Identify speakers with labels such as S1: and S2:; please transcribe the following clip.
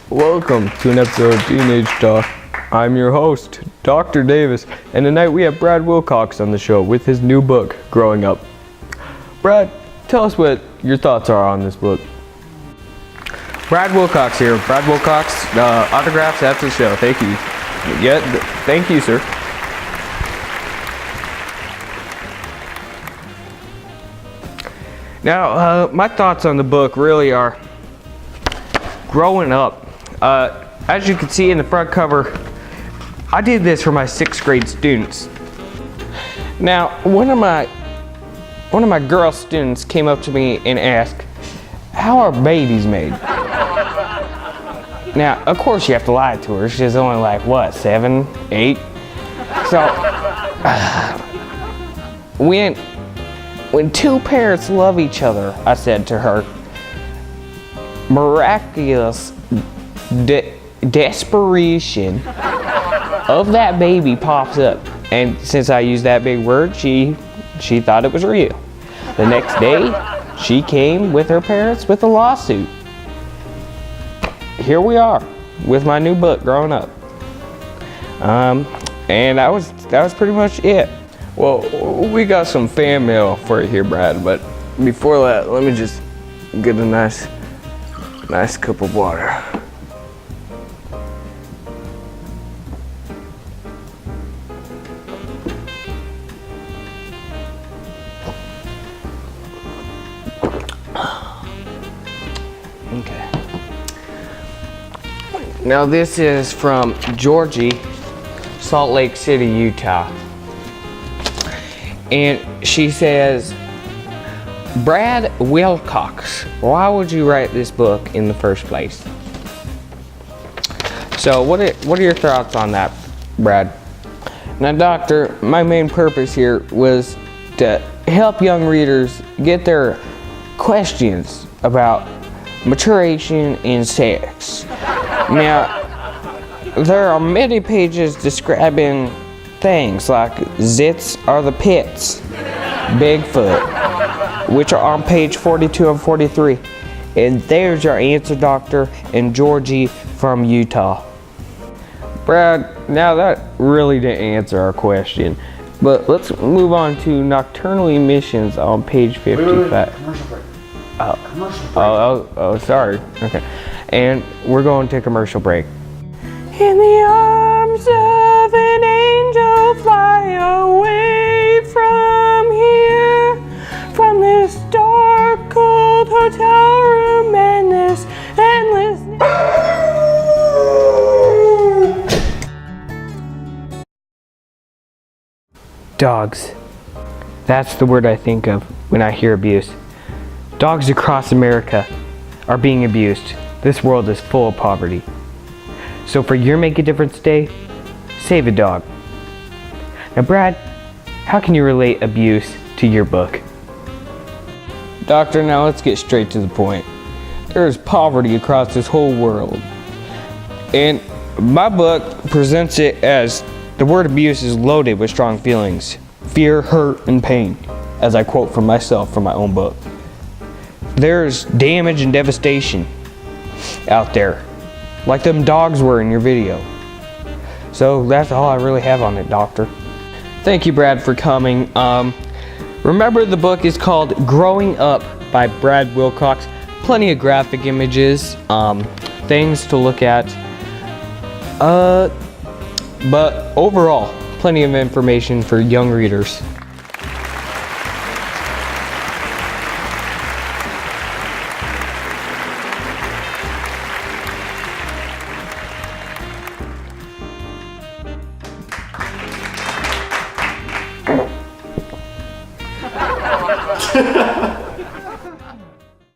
S1: Welcome to an episode of Teenage Talk. I'm your host, Dr. Davis, and tonight we have Brad Wilcox on the show with his new book, Growing Up. Brad, tell us what your thoughts are on this book. Brad Wilcox here. Brad Wilcox, autographs after the show. Thank you. Thank you, sir. Now, my thoughts on the book really are growing up. As you can see in the front cover, I did this for my 6th grade students. Now, one of my girl students came up to me and asked, "How are babies made?" Now, of course you have to lie to her. She's only like, what, 7, 8? So, when two parents love each other, I said to her, miraculous desperation of that baby pops up. And since I used that big word, she thought it was real. The next day, she came with her parents with a lawsuit. Here we are with my new book, Growing Up. And that was pretty much it. Well, we got some fan mail for you here, Brad, but before that, let me just get a nice cup of water. Okay. Now this is from Georgie, Salt Lake City, Utah. And she says, Brad Wilcox, why would you write this book in the first place? So what are your thoughts on that, Brad? Now, Doctor, my main purpose here was to help young readers get their questions about maturation in sex. Now, there are many pages describing things like zits are the pits, Bigfoot, which are on page 42 and 43. And there's your answer, Doctor, and Georgie from Utah. Brad, now that really didn't answer our question, but let's move on to nocturnal emissions on page 55.
S2: Wait, commercial break. Commercial break.
S1: Oh, sorry. Okay. And we're going to commercial break. In the arms of an angel, fly away from here, from this dark, cold hotel room and this endless. Dogs. That's the word I think of when I hear abuse. Dogs across America are being abused. This world is full of poverty. So for your Make a Difference Day, save a dog. Now, Brad, how can you relate abuse to your book? Doctor, now let's get straight to the point. There is poverty across this whole world. And my book presents it as the word abuse is loaded with strong feelings, fear, hurt, and pain, as I quote from myself from my own book. There's damage and devastation out there, like them dogs were in your video. So that's all I really have on it, Doctor. Thank you, Brad, for coming. Remember, the book is called Growing Up by Brad Wilcox. Plenty of graphic images, things to look at. But overall, plenty of information for young readers.
S2: Ha ha ha!